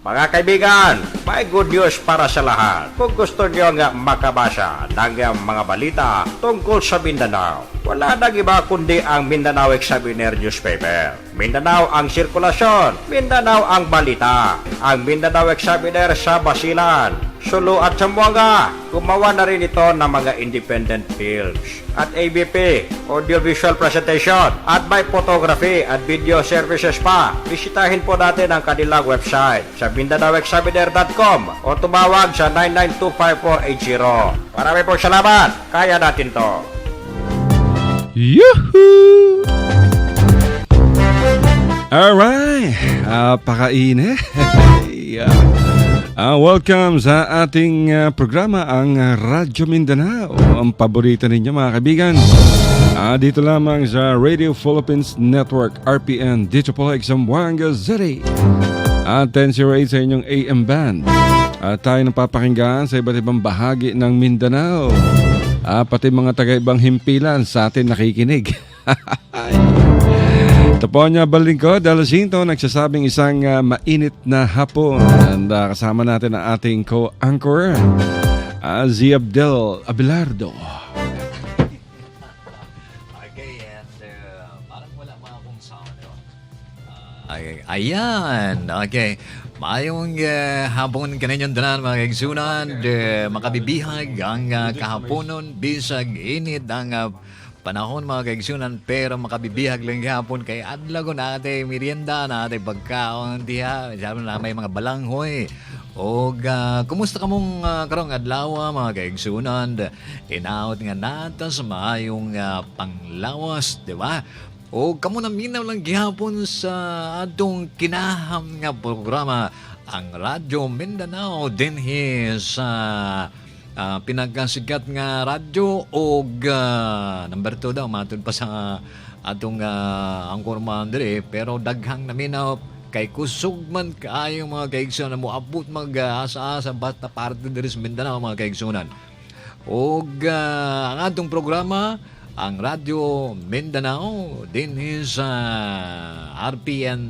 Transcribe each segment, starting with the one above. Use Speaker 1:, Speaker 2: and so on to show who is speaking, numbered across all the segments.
Speaker 1: Mga kaibigan, may good news para sa lahat. Kung gusto nyo nga makabasa ng mga balita tungkol sa Mindanao, wala nang iba kundi ang Mindanao Examiner newspaper. Mindanao ang sirkulasyon, Mindanao ang balita. Ang Mindanao Examiner sa Basilan, Sulu at Zamboanga. Gumawa na rin ito ng mga independent films at ABP, audiovisual presentation, at may photography at video services pa. Bisitahin po natin ang kanilang website sa MindanaoExaminer.com o tumawag sa 9925480. Marami pong salamat. Kaya natin to.
Speaker 2: Yahoo! Alright, pakain welcome sa ating programa, ang Radyo Mindanao. Ang paborito ninyo mga kaibigan. Dito lamang sa Radio Philippines Network, RPN, dito po sa Zamboanga City. 1008 sa inyong AM band. Tayo napapakinggan sa iba't ibang bahagi ng Mindanao. Pati mga taga-ibang himpilan sa atin nakikinig. Ito po niya balingkod, Dalasinto, nagsasabing isang mainit na hapon. And kasama natin ang ating co-anchor, Z. Abdel Abelardo.
Speaker 3: Okay, and parang wala mga akong sound. Ayan, okay. Mayong hapon kaninyong danan mga kaigsunan, makabibihag ang kahaponon, bisag init ang panahon mga kaigsunan, pero makabibihag lang hapon kay adlaw na ate merienda na ate pagkaon diha, sabi na may mga balanghoy. O kumusta ka mong karong adlaw mga kaigsunan? Tinaot nga nata sa mayong panglawas, di ba? O kamo na minaw lang gihapon sa atong kinaham nga programa, ang Radyo Mindanao dinhi sa pinagkasikat nga radyo o number 2 daw matod pa sa atong angkor man dire, pero daghang naminaw kay kusog man kaayo mga kaigsunan mo abot mag-asa-asa basta parte dire sa Mindanao mga kaigsunan. O ang atong programa, ang Radyo Mindanao dinhi sa RPN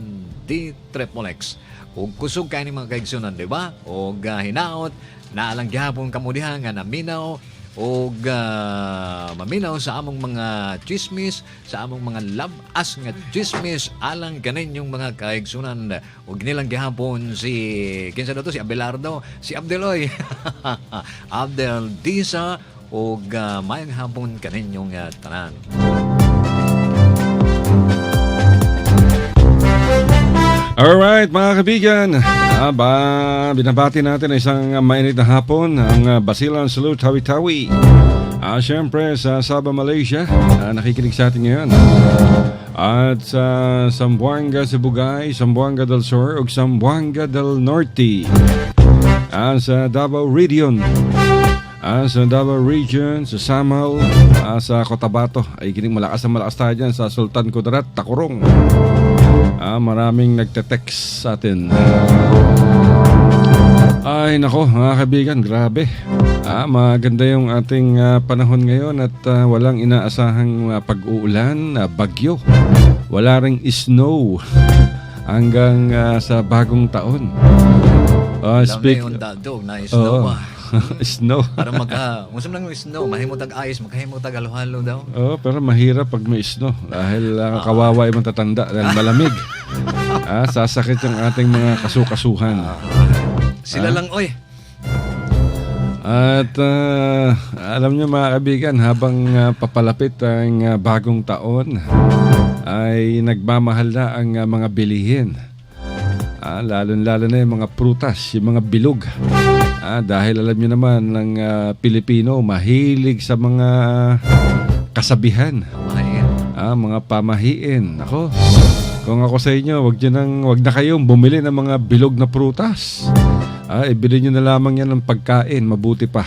Speaker 3: D-Triple-X. O kusog kayo ni mga kaigsunan, di ba? O hinaot naalang gihapon kamudihan nga naminaw o maminaw sa among mga chismis, sa among mga labas nga chismis alang kaninyong mga kaigsunan. O ginilang gihapon si kinsa daw to, si Abelardo, si Abdeloy Abdel Disa o mayang hapon kaninyong tanan.
Speaker 2: Alright mga kaibigan, binabati natin isang mainit na hapon ang Basilan Salute Tawi-Tawi. Siyempre sa Sabah, Malaysia, nakikinig sa atin ngayon. At sa Zamboanga, Sibugay, Zamboanga del Sur ug Zamboanga del Norte. Sa Davao Region, sa Davao Region, sa Samal, sa Cotabato. Ay kinig malakas tayo dyan sa Sultan Kudarat, Takurong. Maraming nagte-text sa atin. Ay nako mga kaibigan, grabe. Maganda yung ating panahon ngayon at walang inaasahang pag-uulan, bagyo. Wala ring snow hanggang sa bagong taon.
Speaker 3: Yung dadog na snow
Speaker 2: snow.
Speaker 3: Para musam lang yung snow, mahimutag ayos, makahimutag halo-halo daw.
Speaker 2: Pero mahirap pag may snow dahil kawawa yung matatanda dahil malamig. Sasakit yung ating mga kasukasuhan.
Speaker 3: Sila lang, oy.
Speaker 2: At alam nyo mga kaibigan, habang papalapit ang bagong taon, ay nagmamahal na ang mga bilihin. Lalo-lalo na yung mga prutas, yung mga bilog. Dahil alam nyo naman ng Pilipino, mahilig sa mga kasabihan. Mga pamahiin. Ako, kung ako sa inyo, wag na kayong bumili ng mga bilog na prutas. Ibili nyo na lamang yan ng pagkain, mabuti pa.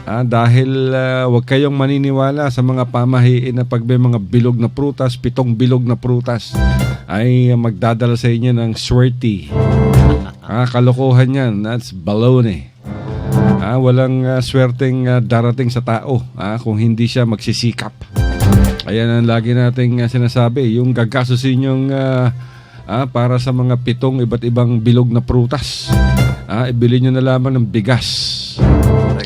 Speaker 2: Dahil wag kayong maniniwala sa mga pamahiin na pag may mga bilog na prutas, 7 bilog na prutas, ay magdadala sa inyo ng swerte. Kalokohan yan. That's baloney. Walang swerteng darating sa tao kung hindi siya magsisikap. Ayan ang lagi nating sinasabi, yung gagastusin yung para sa mga 7 iba't ibang bilog na prutas. Ibili nyo na lamang ng bigas.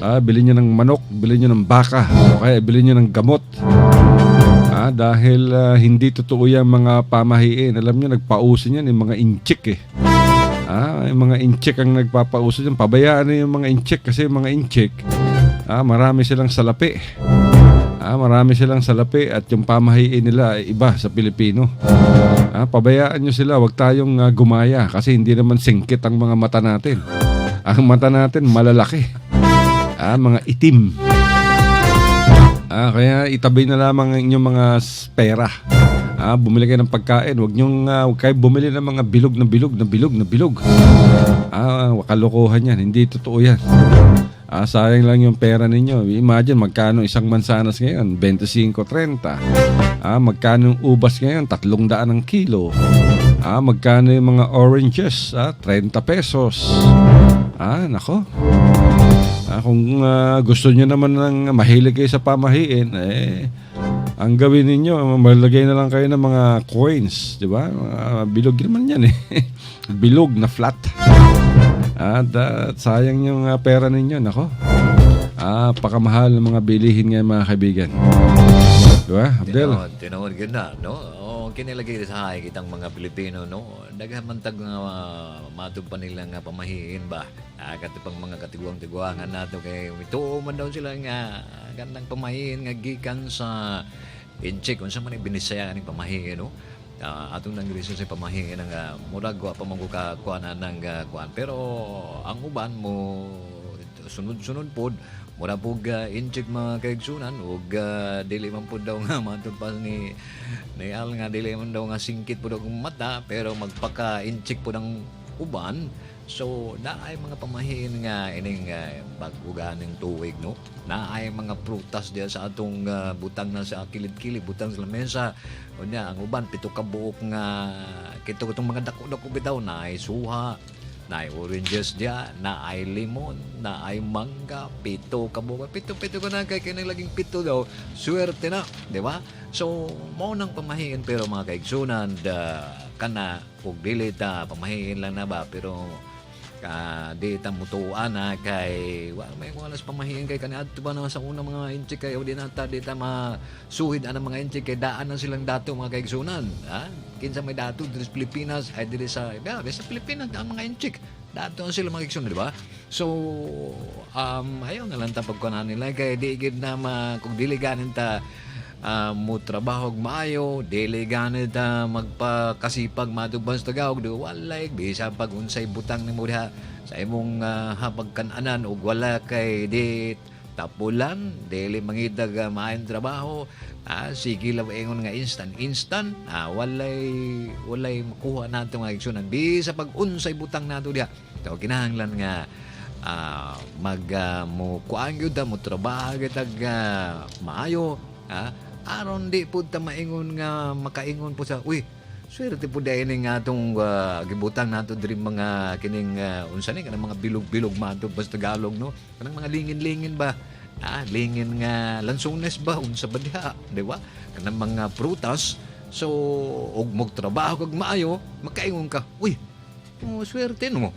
Speaker 2: Bili nyo ng manok, bili nyo ng baka, o kaya bili nyo ng gamot. Dahil hindi totoo yung mga pamahiin. Alam nyo, nagpauso yan yung mga inchik eh. Yung mga inchik ang nagpapauso yan. Pabayaan na yung mga inchik kasi yung mga inchik, marami silang salapi. Marami silang salapi at yung pamahiin nila ay iba sa Pilipino. Pabayaan nyo sila, wag tayong gumaya kasi hindi naman singkit ang mga mata natin. Ang mata natin malalaki. Mga itim. Kaya itabi na lamang ang inyong mga pera. Bumili kayo ng pagkain. Huwag kayo bumili ng mga bilog na bilog. Kalokohan yan. Hindi totoo yan. Sayang lang yung pera ninyo. Imagine magkano isang mansanas ngayon, 25-30. Magkano yung ubas ngayon, 300 ang kilo. Magkano yung mga oranges, 30 pesos. Nako. Kung gusto nyo naman ng mahilig kayo sa pamahiin, ang gawin ninyo, maglagay na lang kayo ng mga coins, di ba? Bilog naman yan eh. Bilog na flat. At sayang yung pera ninyo, nako. Pakamahal ng mga bilihin ngayon mga kaibigan. Diba, Abdel?
Speaker 3: Tinawag yun na, no? Kinilagay sa hay kitang mga Pilipino, no? Dagamantag nga matog pa nila nga pamahiin ba? Katipang mga katiguang-tiguangan nato kay ito man daw sila nga gandang pamahiin nga gikan sa inchik kung sa man binisaya ni pamahiin, no? Atong nang reason sa pamahiin nga murag wa pa mangko kuanan ng kuan, pero ang uban mo sunod-sunod pod mura pug inchik mga kaigsunan ug dili man pud daw nga matod pa ni Al nga dili man daw nga singkit pud ang mata pero magpaka inchik pud ang uban. So naay mga pamahiin nga ining pag-uga ng tuig, no? Naay mga prutas diya sa atong butang na sa kilid-kilid, butang sa lamesa. Unya ang uban pito ka buok nga kito itong mga dako-dako bitaw naay suha, naay oranges diya, naay limon, naay mangga, pito ka buok. Pito ko na kay kinang laging pito daw. Swerte na, di ba? So mao nang pamahiin pero mga kaigsunan kana ug dili ta pamahiin lang na ba pero di ta mutuan na kay may walas pamahiin kay kaniadto ba na sa una mga inchik kay di nata di ta masuhid ang mga inchik kay daan na silang dato mga kaigsunan. Kinsa may dato diri sa Pilipinas ay diri sa sa Pilipinas ang mga inchik dato sila mga kaigsunan, di ba? So ayaw na lang ta pagkunan nila kay di gid na kung dili ganin ta mo trabaho og maayo, dili ganit magpakasipag madugban sa tagaog do walay bisan pag unsay butang nimo diha sa imong hapagkan-anan ug wala kay di tapulan, dili mangidag maayong trabaho, sige lang ingon nga instant, walay makuha nato nga aksyonan bisan pag unsay butang nato diha. So kinahanglan nga mo kuan gyud mo trabaho gitag maayo, aron di pud ta maingon nga makaingon po sa swerte po dahil nga itong gibutang nato diri mga kining unsa ni kanang mga bilog-bilog mato basta Tagalog, no? Kanang mga lingin-lingin ba? Lingin nga lansones ba unsa ba diha, di ba? Kanang mga prutas. So og magtrabaho kag maayo, makaingon ka, swerte no.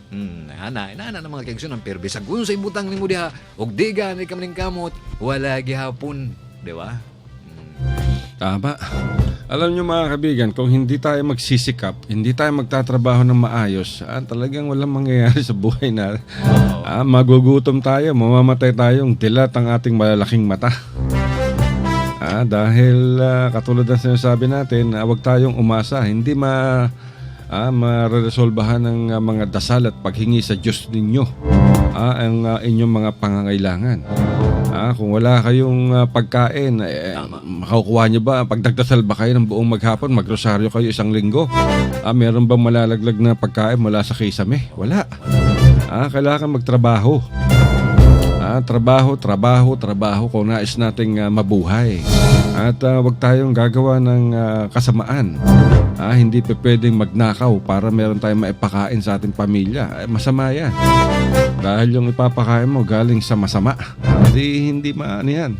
Speaker 3: Ana na mga kaigsunan pero bisag unsay butang nimo diha og di gani ka maning kamot, wala gihapon, di ba?
Speaker 2: Tama. Alam nyo mga kaibigan, kung hindi tayo magsisikap, hindi tayo magtatrabaho ng maayos, talagang walang mangyayari sa buhay na. Magugutom tayo, mamamatay tayong dilat ang ating malalaking mata. Dahil katulad ng sinasabi natin, huwag tayong umasa, hindi mareresolbahan ng mga dasal at paghingi sa Diyos ninyo ang inyong mga pangangailangan. Kung wala kayong pagkain, makukuha nyo ba? Pag nagdasal ba kayo ng buong maghapon, magrosaryo kayo isang linggo? Meron bang malalaglag na pagkain mula sa kisame? Wala. Kailangan magtrabaho. Trabaho kung nais nating mabuhay. At wag tayong gagawa ng kasamaan. Hindi pwedeng magnakaw para meron tayong maipakain sa ating pamilya. Masama yan. Dahil yung ipapakain mo galing sa masama. Hindi yan.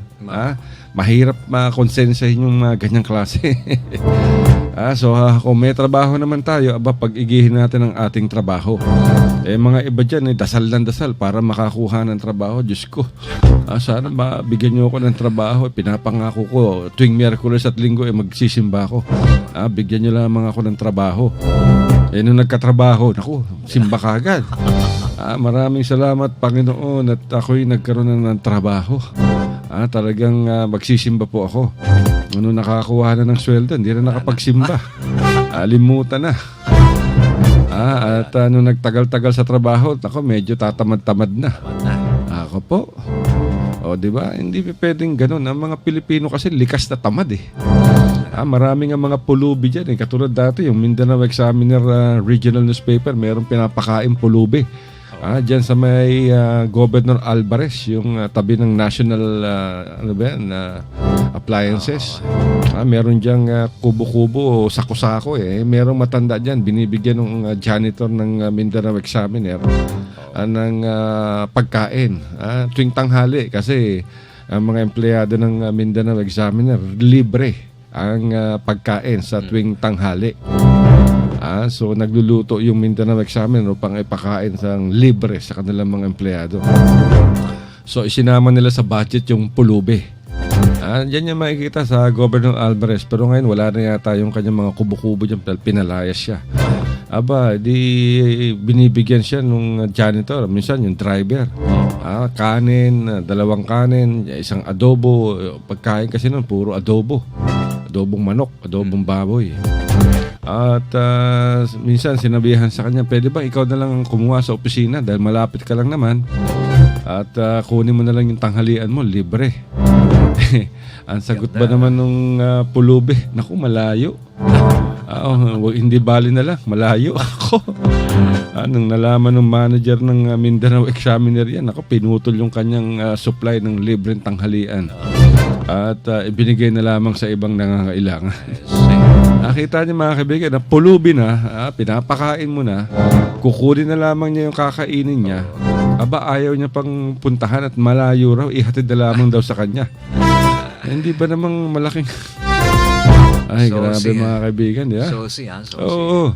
Speaker 2: Mahirap makonsensahin yung ganyang klase. Kung may trabaho naman tayo, pag-igihin natin ang ating trabaho. Mga iba dyan, dasal ng dasal para makakuha ng trabaho. Diyos ko, sana mabigyan nyo ako ng trabaho. Pinapangako ko, tuwing Miyerkules at Linggo, magsisimba ako. Bigyan nyo lamang ako ng trabaho. Nung nagkatrabaho, naku, simba kagad. Maraming salamat, Panginoon, at ako'y nagkaroon ng trabaho. Talagang magsisimba po ako. Nung nakakuha na ng sweldo, hindi na nakapagsimba. Limutan na. Nung nagtagal-tagal sa trabaho, ako medyo tatamad-tamad na. Ako po. Di ba? Hindi pwedeng ganun. Ang mga Pilipino kasi likas na tamad eh. Maraming ang mga pulubi dyan eh. Katulad dati, yung Mindanao Examiner regional newspaper, mayroong pinapakain pulubi. Diyan sa may Governor Alvarez, yung tabi ng National Appliances. Meron diyang kubo-kubo o sako-sako eh. Merong matanda dyan, binibigyan ng janitor ng Mindanao Examiner ng pagkain. Tuwing tanghali kasi ang mga empleyado ng Mindanao Examiner, libre ang pagkain sa tuwing tanghali. So nagluluto yung Mindanao Examiner upang ipakain sang libre sa kanilang mga empleyado. So isinama nila sa budget yung pulubi. Diyan yung makikita sa Governor Alvarez. Pero ngayon wala na yata yung kanyang mga kubo-kubo dyan. Pinalayas siya. Di binibigyan siya nung janitor. Minsan yung driver. Kanin, 2 kanin, isang adobo. Pagkain kasi nun, puro adobo. Adobong manok, adobong baboy. At minsan sinabihan sa kanya, pwede ba ikaw na lang kumuha sa opisina dahil malapit ka lang naman at kunin mo na lang yung tanghalian mo, libre. Ang sagot ba naman nung pulubi? Naku, malayo. Hindi bali na lang, malayo ako. Nung nalaman ng manager ng Mindanao Examiner yan, ako pinutol yung kanyang supply ng libreng tanghalian. At ibinigay na lamang sa ibang nangangailangan. Nakita niyo mga kaibigan na pulubi na, pinapakain mo na, kukunin na lamang niya yung kakainin niya. Ayaw niya pang puntahan at malayo raw, ihatid na lamang daw sa kanya. Hindi ba namang malaking... Ay, grabe mga kaibigan, di ba? Oo.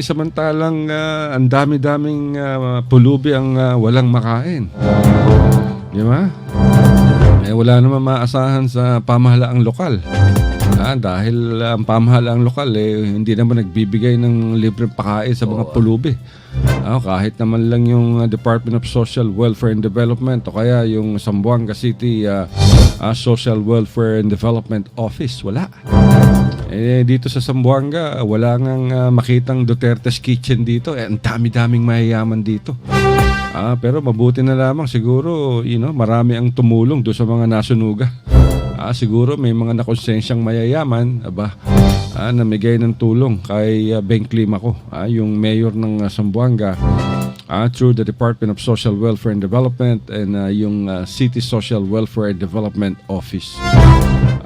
Speaker 2: Samantalang ang dami-daming pulubi ang walang makain. Di ba? Wala naman maasahan sa pamahalaang lokal. Dahil ang pamahalaang lokal hindi naman nagbibigay ng libreng pakain sa mga pulubi. Kahit naman lang yung Department of Social Welfare and Development o kaya yung Zamboanga City Social Welfare and Development Office, wala. Dito sa Zamboanga, wala ngang makitang Duterte's Kitchen dito. Ang dami-daming mayayaman dito. Pero mabuti na lamang siguro, marami ang tumulong doon sa mga nasunuga. Siguro may mga nakonsensyang mayayaman, namigay ng tulong kay Beng Climaco, yung mayor ng Zamboanga, through the Department of Social Welfare and Development and yung City Social Welfare and Development Office.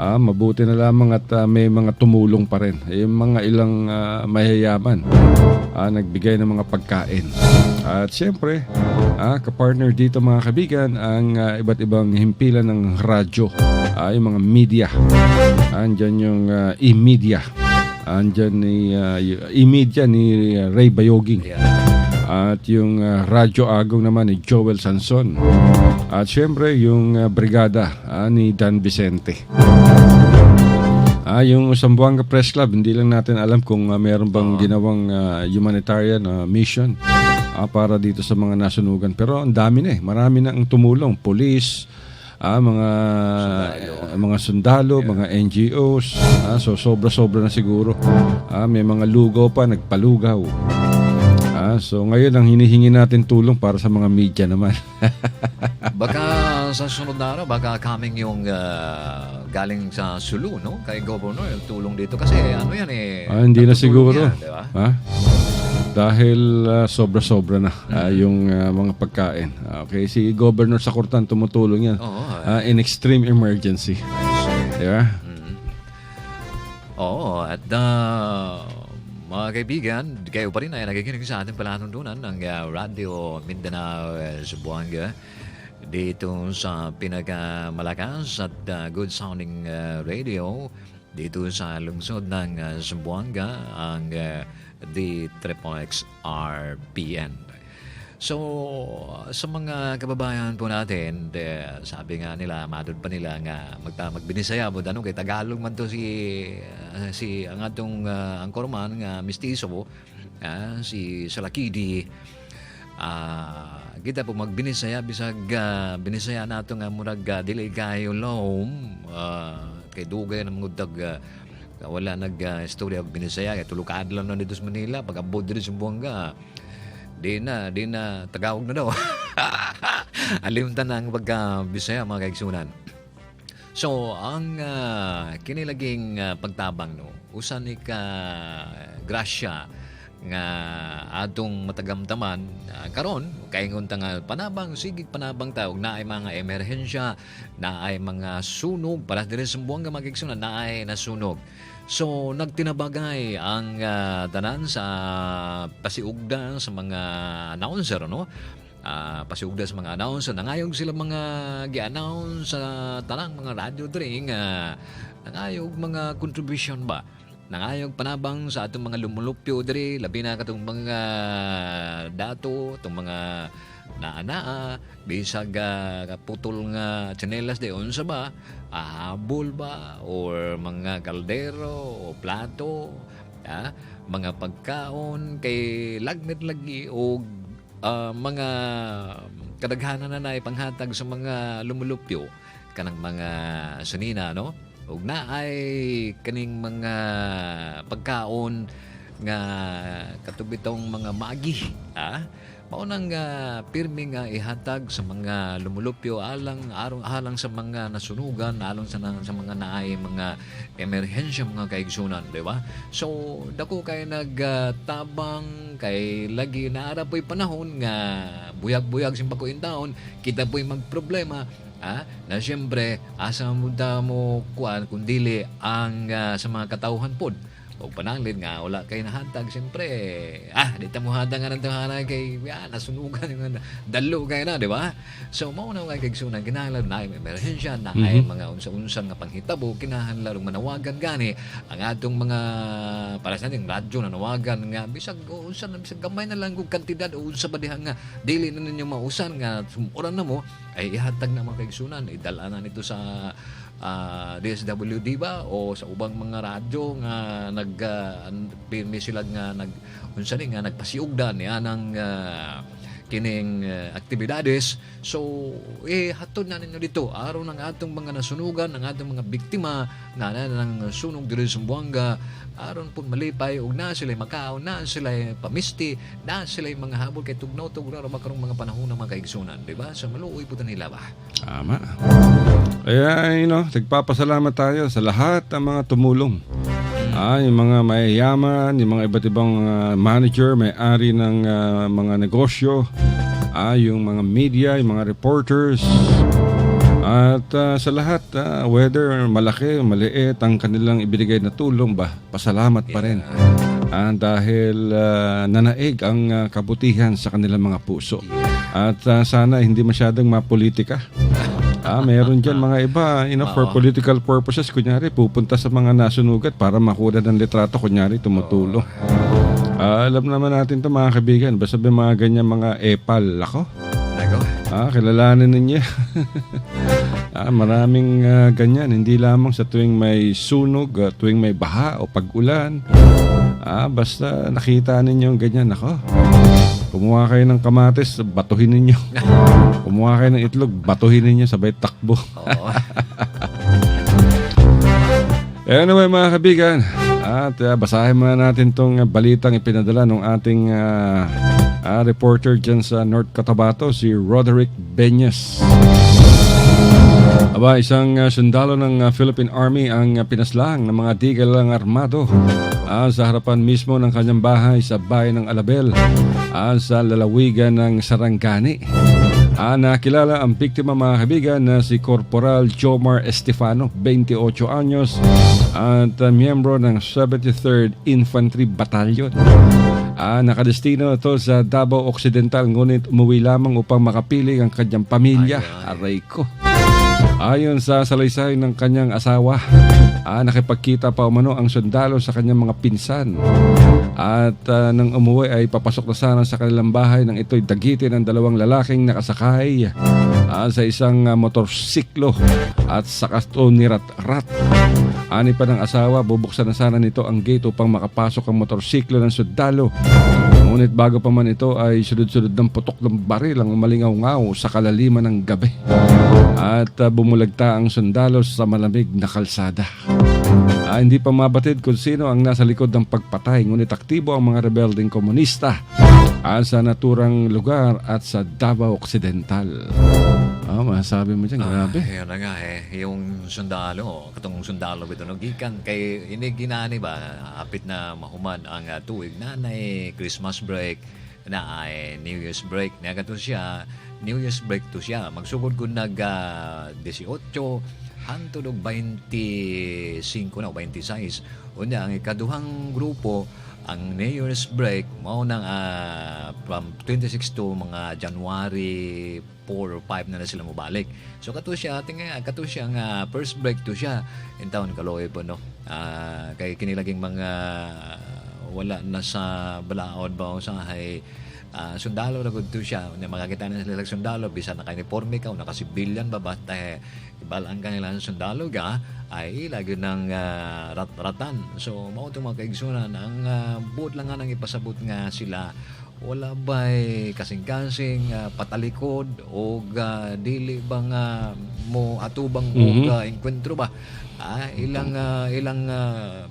Speaker 2: Mabuti na lamang at may mga tumulong pa rin. Yung mga ilang mayayaman nagbigay ng mga pagkain. At siyempre, kapartner dito mga kaibigan, ang iba't ibang himpilan ng radyo, yung mga media. Andyan yung e-media. Andyan e-media ni Ray Bayoging. At yung Radyo Agong naman ni Joel Sanson. At siyempre yung brigada ni Dan Vicente. Yung Zamboanga Press Club, hindi lang natin alam kung meron bang ginawang humanitarian mission para dito sa mga nasunugan. Pero ang dami na marami na ang tumulong. Police, mga sundalo, mga NGOs. So sobra-sobra na siguro. May mga lugaw pa, nagpalugaw. So ngayon ang hinihingi natin tulong para sa mga media naman.
Speaker 3: Baka sa sunod na araw, baka coming yung galing sa Sulu, no? Kay Governor, yung tulong dito. Kasi ano yan
Speaker 2: hindi na siguro.
Speaker 3: Yan, diba?
Speaker 2: Dahil sobra-sobra na yung mga pagkain. Okay, si Governor Sakurtan tumutulong yan. In extreme emergency. Diba?
Speaker 3: At mga kaibigan, kayo pa rin ay nakikinig sa ating palatuntunan ng Radio Mindanao Zamboanga dito sa pinakamalakas at good sounding radio dito sa lungsod ng Zamboanga, ang D-XXRPN. So, sa mga kababayan po natin, sabi nga nila, matod pa nila nga magbinisaya mo, kay Tagalog man to si ang atong angkorman nga mistiso, si Salakidi. Kita po magbinisaya, bisag binisaya nato nga murag dili kayo lom, kay dugay ng mga wala nag-istorya og binisaya, kay tulukad lang na dito sa Manila, pag-abot dito sa Zamboanga. Di na, Tagalog na daw. Alimtan na ang pagka-Bisaya, mga kaigsunan. So, ang kinilaging pagtabang, no, usan ka grasya nga atong matagamtaman karon kay ngunta nga panabang sigig panabang tawag na ay mga emerhensya, na ay mga sunog para diri sa Zamboanga, mga kaigsunan, na ay nasunog. So, nagtinabagay ang tanan sa pasiugda sa mga announcer, no? Pasiugda sa mga announcer. Nangayog sila mga gi-announce sa tanang mga radio dring. Nangayog mga contribution ba? Nangayog panabang sa atong mga lumulupyo diri, labi na katong mga dato, itong mga naa, bisag putol nga tsinelas de unsa ba, habol ba, or mga kaldero o plato, mga pagkaon kay lagmit lagi o mga kadaghanan na panghatag sa mga lumulupyo kanang mga sunina, no? Ug na ay kaning mga pagkaon nga katubitong mga magi, mao nang pirmi nga ihatag sa mga lumulupyo alang sa mga nasunugan, alang sa mga naay mga emerhensya, mga kaigsunan, di ba? So dako kay nagtabang kay lagi naara po'y panahon nga buyag-buyag sin pagkuintaon, kita po'y magproblema, na siyempre asa mo kuan kundili ang sa mga katawhan pod o pananglit nga wala kay nahatag, siyempre dito mo hatag nga ng tahanan kay nasunugan yung dalo kay na, di ba? So mao na kay kaigsunan, kinahanglan na ay emerhensya, na ay mga unsa-unsa nga panghitabo, kinahanglan manawagan gani ang atong mga para sa ating radyo na nawagan nga bisag gamay na lang kung kantidad o unsa ba diha nga dili na ninyo mausan nga sumuran na mo ay ihatag na mga kaigsunan, idala na nito sa DSWD ba o sa ubang mga radyo nga pirmi sila nga nagpasiugdan niya ng kining aktibidades. So hatod na ninyo dito aron ang atong mga nasunugan, ang atong mga biktima nga ng sunog diri sa Zamboanga, aron po malipay ug na sila makaon, na sila pamisti, na sila mga habol kay tugnaw-tugnaw makarong mga panahon ng mga kaigsunan, di ba? So maluoy po nila ba?
Speaker 2: Tama. Kaya, nagpapasalamat tayo sa lahat ng mga tumulong. Yung mga mayayaman, yung mga iba't ibang manager, may-ari ng mga negosyo, yung mga media, yung mga reporters, at sa lahat, whether malaki o maliit ang kanilang ibinigay na tulong, pasalamat pa rin. Dahil nanaig ang kabutihan sa kanilang mga puso. At sana hindi masyadong mapolitika. Meron dyan mga iba, for political purposes, kunyari, pupunta sa mga nasunugat para makuha ng litrato, kunyari, tumutulong. Alam naman natin ito, mga kaibigan, basta may mga ganyan mga epal, kilalanin ninyo. Maraming ganyan, hindi lamang sa tuwing may sunog, tuwing may baha o pag-ulan. Basta nakita ninyo ganyan, kumuha kayo ng kamatis, batuhin ninyo. Kumuha kayo ng itlog, batuhin ninyo, sabay takbo. Anyway, mga kaibigan, at basahin muna natin tong balitang ipinadala ng ating reporter dyan sa North Cotabato, si Roderick Benyes. Isang sundalo ng Philippine Army ang pinaslang ng mga digalang armado sa harapan mismo ng kanyang bahay sa bayan ng Alabel sa lalawigan ng Sarangani. Nakilala ang biktima, mga kaibigan, na si Corporal Jomar Estefano, 28 anyos, at miyembro ng 73rd Infantry Battalion. Nakadestino ito sa Davao Occidental, ngunit umuwi lamang upang makapiling ang kanyang pamilya. Aray ko. Ayon sa salaysay ng kanyang asawa, nakipagkita pa umano ang sundalo sa kanyang mga pinsan. At nang umuwi ay papasok na sana sa kanilang bahay nang ito'y dagitin ng dalawang lalaking nakasakay sa isang motorsiklo at saka ito nirat-rat. Ani pa ng asawa, bubuksan na sana nito ang gate upang makapasok ang motorsiklo ng sundalo. Ngunit bago pa man ito ay sunod-sunod ng putok ng baril ang umalingaw-ngaw sa kalaliman ng gabi. At bumulagta ang sundalo sa malamig na kalsada. Hindi pa mabatid kung sino ang nasa likod ng pagpatay, ngunit aktibo ang mga rebeldeng komunista sa naturang lugar at sa Davao Occidental. Masabi mo dyan, grabe.
Speaker 3: Yun na nga yung sundalo, katong sundalo ito, gikan kay ginani ba, apit na mahuman ang tuig na Christmas break, na ay New Year's break, na kato siya, New Year's break to siya, magsugod ko nag 18, hantod og 25 na o 26. Unya ang ikaduhang grupo ang New Year's break mao nang from 26 to mga January 4 or 5 na sila mobalik. So kato siya nga first break to siya in taon kaloy po no. Kay kinilaging mga wala na sa balaod ba sa sundalo na gud to siya. Makakita na sila sundalo bisan naka-uniforme ka o naka-civilian ba basta ibalaan kanila ng sundalo ga ay lagi ng rat-ratan. So mao itong mga kaigsunan ang buod lang nga nang ipasabot nga sila wala ba'y kasing-kasing patalikod o dili ba nga mo atubang o enkwentro ba ilang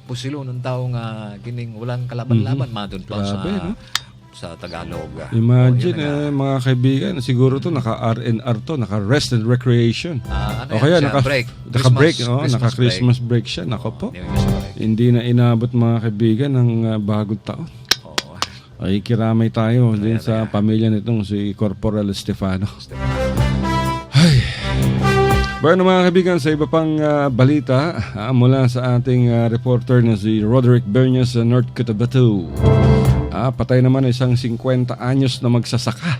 Speaker 3: pusilo ng tao nga kining walang kalaban-laban madun pa sa Tagalog.
Speaker 2: Imagine mga kaibigan, siguro to naka-RNR to, naka-rest and recreation. O kaya
Speaker 3: naka-break.
Speaker 2: Naka-Christmas break siya. Nako po. Hindi na inabot mga kaibigan ng bagong taon. Ay kiramay tayo din sa pamilya nitong si Corporal Estefano. Ay. Bueno mga kaibigan, sa iba pang balita mula sa ating reporter na si Roderick Bernias sa North Cotabato. Patay naman isang 50 anyos na magsasaka.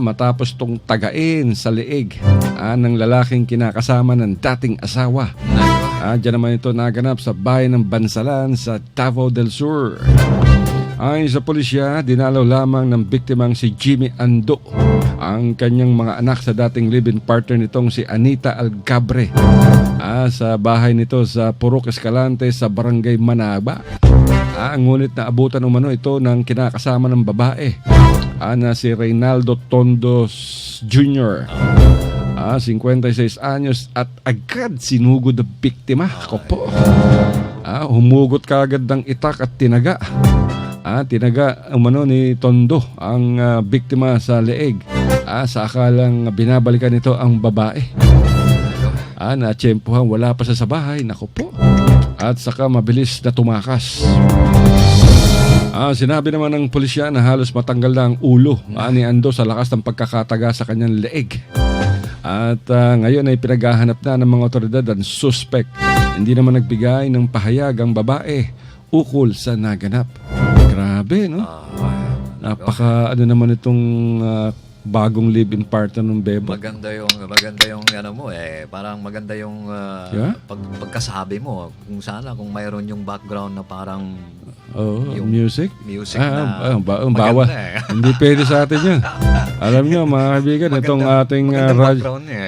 Speaker 2: Matapos tong tagain sa leeg ng lalaking kinakasama ng dating asawa. Diyan naman ito naganap sa bayan ng Bansalan sa Davao del Sur. Ayon sa pulisya, dinalaw lamang ng biktimang si Jimmy Ando ang kanyang mga anak sa dating live-in partner nitong si Anita Algabre sa bahay nito sa Purok Escalante sa Barangay Manaba. Ngunit naabutan umano ito ng kinakasama ng babae na si Reynaldo Tondos Jr. 56 anyos at agad sinugod na biktima. Ako humugot kaagad ng itak at tinaga. Tinaga umano ni Tondo ang biktima sa leeg. Sa akalang binabalikan nito ang babae. Natsyempohan wala pa sa bahay. Naku po. At saka mabilis na tumakas. Sinabi naman ng pulisya na halos matanggal na ang ulo ni Ando sa lakas ng pagkakataga sa kanyang leeg. At ngayon ay pinaghahanap na ng mga otoridad ang suspect. Hindi naman nagbigay ng pahayag ang babae ukol sa naganap. Grabe, no? Napaka naman itong bagong live-in partner ng Bebo.
Speaker 3: Maganda yung ano mo parang maganda yung pagkasabi mo kung sana kung mayroon yung background na parang
Speaker 2: yung music na
Speaker 3: bawal
Speaker 2: hindi pwede sa atin yun. Alam nyo mga kaibigan,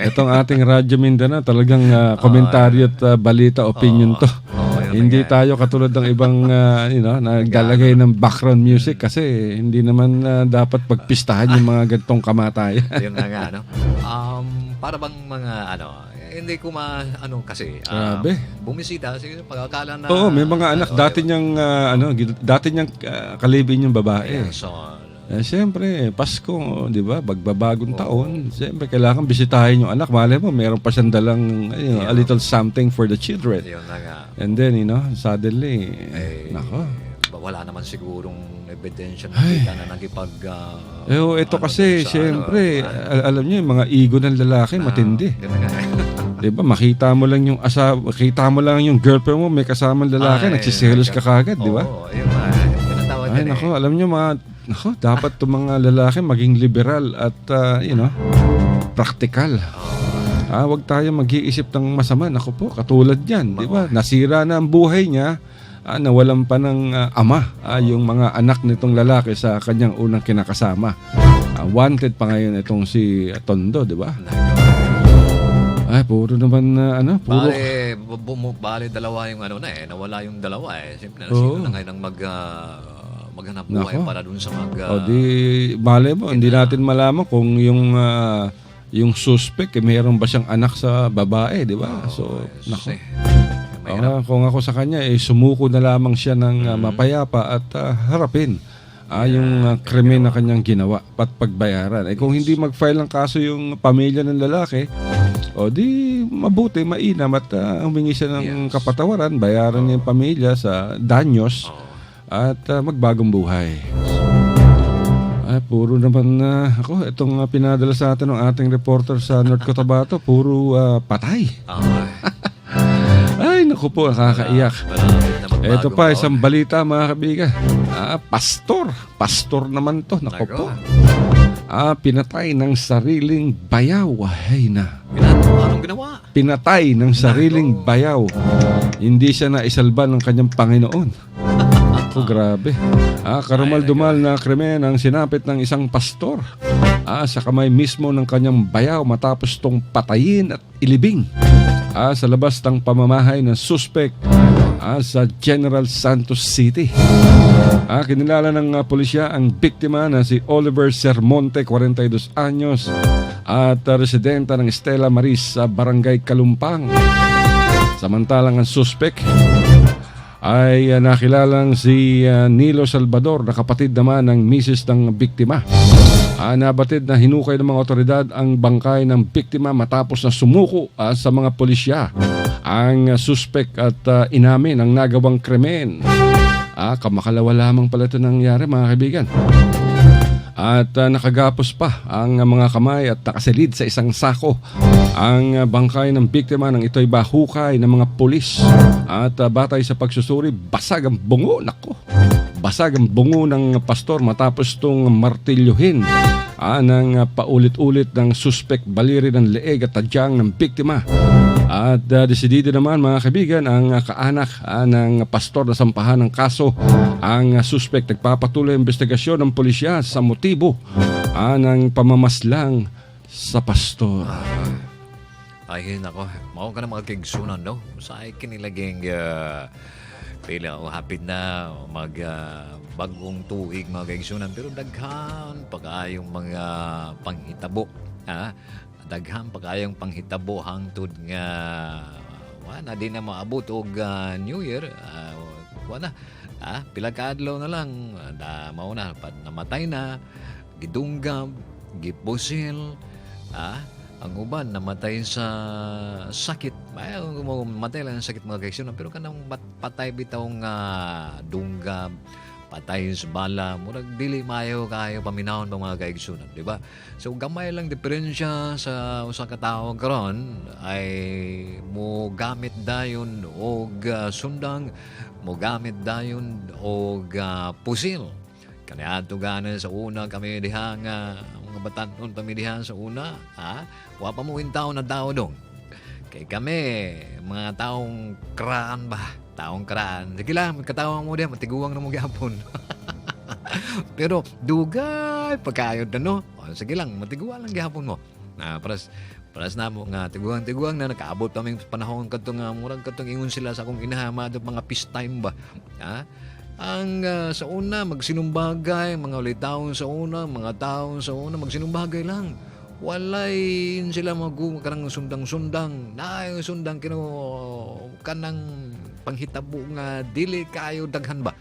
Speaker 2: itong ating Radyo Mindanao talagang komentaryo at balita opinion to. Hindi tayo katulad ng ibang naglalagay ng background music kasi hindi naman dapat pagpistahan yung mga ganitong kamatayan.
Speaker 3: Yun na nga, no? Para bang mga hindi ko kasi bumisita kasi pagkakala na
Speaker 2: may mga anak dati niyang kalibin yung babae. Siyempre, Pasko, di ba? Bagbabagong taon. Siyempre, kailangan bisitahin yung anak. Malay mo, meron pa siyang dalang a little something for the children.
Speaker 3: Yun na nga.
Speaker 2: And then, suddenly, nako.
Speaker 3: Wala naman sigurong ebidensya na kita na nakipag...
Speaker 2: ito kasi, siyempre, alam niyo, yung mga ego ng lalaki, matindi. Diba, makita mo lang yung yung girlfriend mo, may kasamang lalaki, nagsisilos ka kagad, di ba?
Speaker 3: Oo, yun
Speaker 2: ay, nako, alam niyo, dapat itong mga lalaki maging liberal at, practical. Huwag tayo mag-iisip ng masama. Naku po, katulad yan, di ba? Nasira na ang buhay niya, nawalan pa ng ama yung mga anak nitong lalaki sa kanyang unang kinakasama. Wanted pa ngayon itong si Tondo, di ba? Ay, puro naman puro.
Speaker 3: Bale dalawa yung nawala yung dalawa Siyempre, sino na ngayon ang maghanap buhay
Speaker 2: Nako.
Speaker 3: para dun sa
Speaker 2: Di, mali mo, hindi natin malaman kung yung suspect, mayroon ba siyang anak sa babae, di ba? So, nako. Kung ako sa kanya, sumuko na lamang siya ng mapayapa at harapin yung krimen na kanyang ginawa at pagbayaran. Kung hindi mag-file ng kaso yung pamilya ng lalaki, di mabuti, mainam at humingi siya ng kapatawaran, bayaran niya yung pamilya sa danyos at magbagong buhay. Puro naman itong pinadala sa atin ng ating reporter sa North Cotabato, puro patay. Ay, naku po, nakakaiyak. Ito pa, isang balita mga kaibigan. Pastor naman to, naku po. Pinatay ng sariling bayaw. Ay na.
Speaker 3: Anong ginawa?
Speaker 2: Pinatay ng sariling bayaw. Hindi siya naisalba ng kanyang Panginoon. Grabe. Karumal-dumal na krimen ang sinapit ng isang pastor sa kamay mismo ng kanyang bayaw matapos tong patayin at ilibing sa labas ng pamamahay ng suspect sa General Santos City. Kinilala ng pulisya ang biktima na si Oliver Sermonte, 42 anyos, at residenta ng Stella Maris sa Barangay Kalumpang. Samantalang ang suspect ay nakilalang si Nilo Salvador na kapatid naman ng misis ng biktima. Nabatid na hinukay ng mga otoridad ang bangkay ng biktima matapos na sumuko sa mga pulisya. Ang suspect at inamin ang nagawang krimen. Kamakalawa lamang pala ito nangyari mga kaibigan. At nakagapos pa ang mga kamay at nakasilid sa isang sako ang bangkay ng biktima nang ito'y bahukay ng mga pulis. At batay sa pagsusuri, basag ang bungo. Nako, basag ang bungo ng pastor matapos itong martilyuhin ng paulit-ulit ng suspect baliri ng leeg at tadyang ng biktima. At desidido naman mga kaibigan ang kaanak ng pastor na sampahan ng kaso. Ang suspect nagpapatuloy ang investigasyon ng pulisya sa motibo ng pamamaslang sa pastor.
Speaker 3: Ay, nako. Mao ka na mga kigsunan, no? Sa kinilaging pila o hapit na bagong tuig mga kigsunan. Pero daghan pagayong mga panghitabo. Daghan pagayong panghitabo hangtod nga wala di na maabot og New Year. Wala. Pila ka adlaw na lang. Mauna namatay na, gidunggam, gipusil, ang uban namatay sa sakit. Mamatay lang sa sakit mga kaigsunan. Pero kanang patay bitaw nga dunggam, patay sa bala, murag dili mayo kayo paminahon ng mga kaigsunan, di ba? So gamay lang diferensya sa usa ka tawo karon ay mo gamit dayon og sundang, mo gamit dayon og pusil. Kaniadto ganan sa una kami diha nga mga batanon kami diha sa una, wa pa mo taon na tao dong. Kay kami mga taong kraan ba? Taong karaan. Sige lang, magkatawang mo din, matiguang na mo gyapon. Pero dugay pagkayod na no. Sige lang, matiguan lang gyapon mo. Paras na mo nga tiguang na nakaabot kaming panahon kadto nga murag kadtong ingon sila sa akong inahama do mga peace time ba. Ang sa una magsinumbagay, mga ulitaon sa una, mga taon sa una magsinumbagay lang. Walay sila kanang sundang-sundang. Yung sundang kanang panghitabo nga dili kayo daghan ba.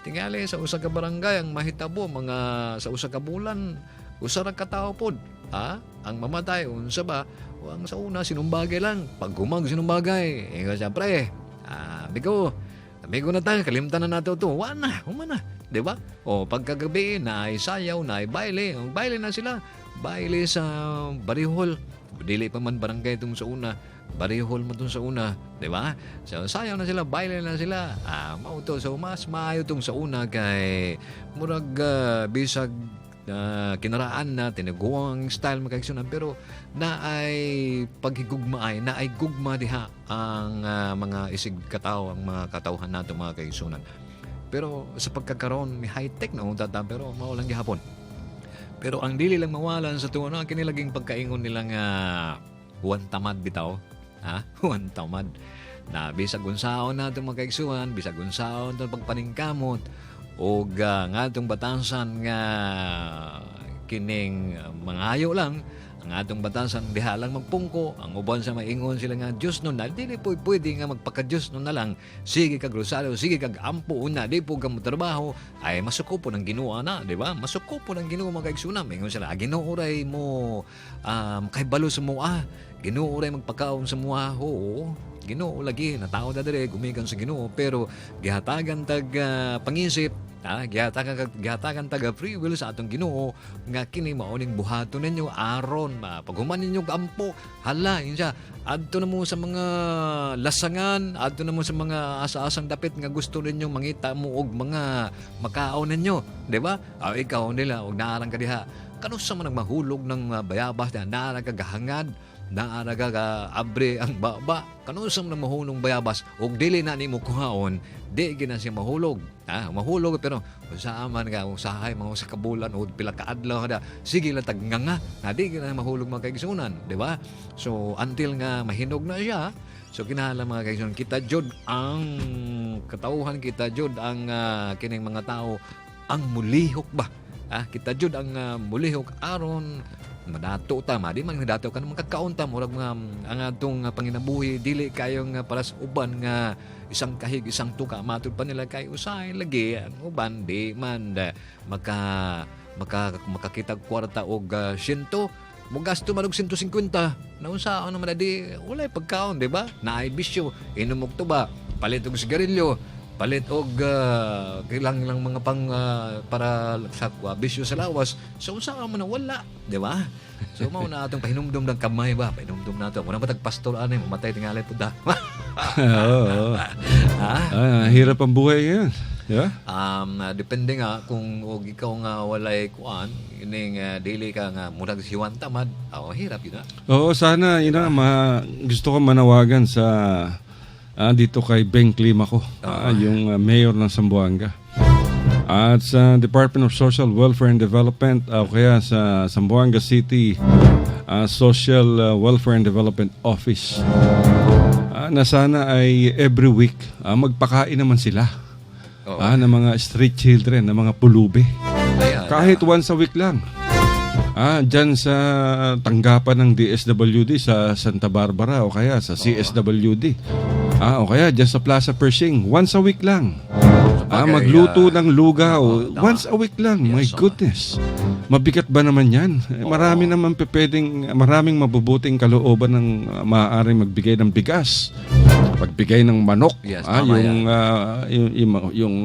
Speaker 3: Tingali sa usa ka barangay ang mahitabo mga sa usa ka bulan, usa ra ka tawo pod. Ang mamatay unsa ba? Ang sa una sinumbagay lang. Pag gumag sinumbagay, siyempre, amigo na tayo, kalimtan na nato to. Humana, di ba? O pagkagabi na ay sayaw, na ay baile. Ang baile na sila. Baile sa Barihol. Dili pa man barangay itong sa una. Barihol mo itong sa una. Diba? So, sayaw na sila. Baile na sila. Mauto. So, mas maayo itong sa una kay murag bisag kinaraan na tiniguang style mga kaigsunan, pero na ay paghigugmaay, na ay gugma diha ang mga isig katao, ang mga katawhan nato mga kaigsunan. Pero sa pagkakaroon ni high-tech na tata, pero maulang gihapon. Pero ang dili lang mawalan sa tuwa na kinilaging pagkaingon nilang huwan tamad bitaw. Huwan tamad. Na bisag unsaon nato mga kaigsuhan, bisag unsaon to pagpaningkamot o nga atong batansan nga kining mangayo lang ang atong batansan diha lang magpungko, ang uban sa maingon sila nga Dios nun na dili po pwede nga magpaka-Dios nun na lang, sige kag rosaryo, sige kag ampo una, di po ka trabaho ay masuko po ng Ginoo na, di ba? Masuko po ng Ginoo mga kaigsunan. Ingon sila, Ginoo ray mo kay balo sa mua, Ginoo ray magpakaon sa mua. Oo, Ginoo lagi na tao da dire gumikan sa Ginoo, pero gihatagan tag pangisip, gihatagan tag free will sa atong Ginoo nga kini mao ning buhaton ninyo aron paghuman ninyo ampo, hala insya adto na mo sa mga lasangan, adto na mo sa mga asa-asang dapit nga gusto ninyong mangita mo og mga makaon ninyo, di ba? Ikaw nila og naarang ka diha kanusa man nagmahulog ng bayabas na naarang ka gahangad, naaraga ka abre ang baba, kanusam na mahulong bayabas ug dili na nimo kuhaon, di gina siya mahulog. Mahulog pero sa man ka usahay mga sa kabulan o pila ka adlaw da, sige lang tagnganga, na di gina mahulog mga kaigsunan, di ba? So until nga mahinog na siya, so kinahanglan mga kaigsunan kita jud ang katauhan, kita jud ang kining mga tao ang mulihok ba? Kita jud ang mulihok aron madato ta, di man dato ka naman kakaon ta, murag mga ang atong panginabuhi dili kayong para sa uban nga isang kahig isang tuka matud pa nila kay usay lagi ang uban di man makakita kwarta og 100 mo gasto man og 150 naunsaon naman di walay pagkaon, di ba? Naay bisyo, inom og tuba, palit og sigarilyo, palit og kailang lang mga pang para sa bisyo sa lawas. So unsa man na wala, di ba? So mao na atong pahinumdum ng kamay ba, pahinumdum nato. Muna matag pastor ani mamatay tingali pud da.
Speaker 2: Oo. Hirap ang buhay ngayon. Yeah?
Speaker 3: Depende nga kung og ikaw nga walay kuan, ining dili ka nga murag siwan tamad, hirap yun.
Speaker 2: Oo, sana gusto ko manawagan sa dito kay Beng Climaco, yung mayor ng Zamboanga. At sa Department of Social Welfare and Development, kaya sa Zamboanga City Social Welfare and Development Office, na sana ay every week magpakain naman sila ng mga street children, ng mga pulubi. Kahit once a week lang. Dyan sa tanggapan ng DSWD sa Santa Barbara o kaya sa CSWD. O kaya dyan sa Plaza Pershing, once a week lang. Magluto ng lugaw, once a week lang. My goodness. Mabigat ba naman yan? Marami naman maraming mabubuting kalooban ng maaaring magbigay ng bigas. Pagbigay ng manok, yung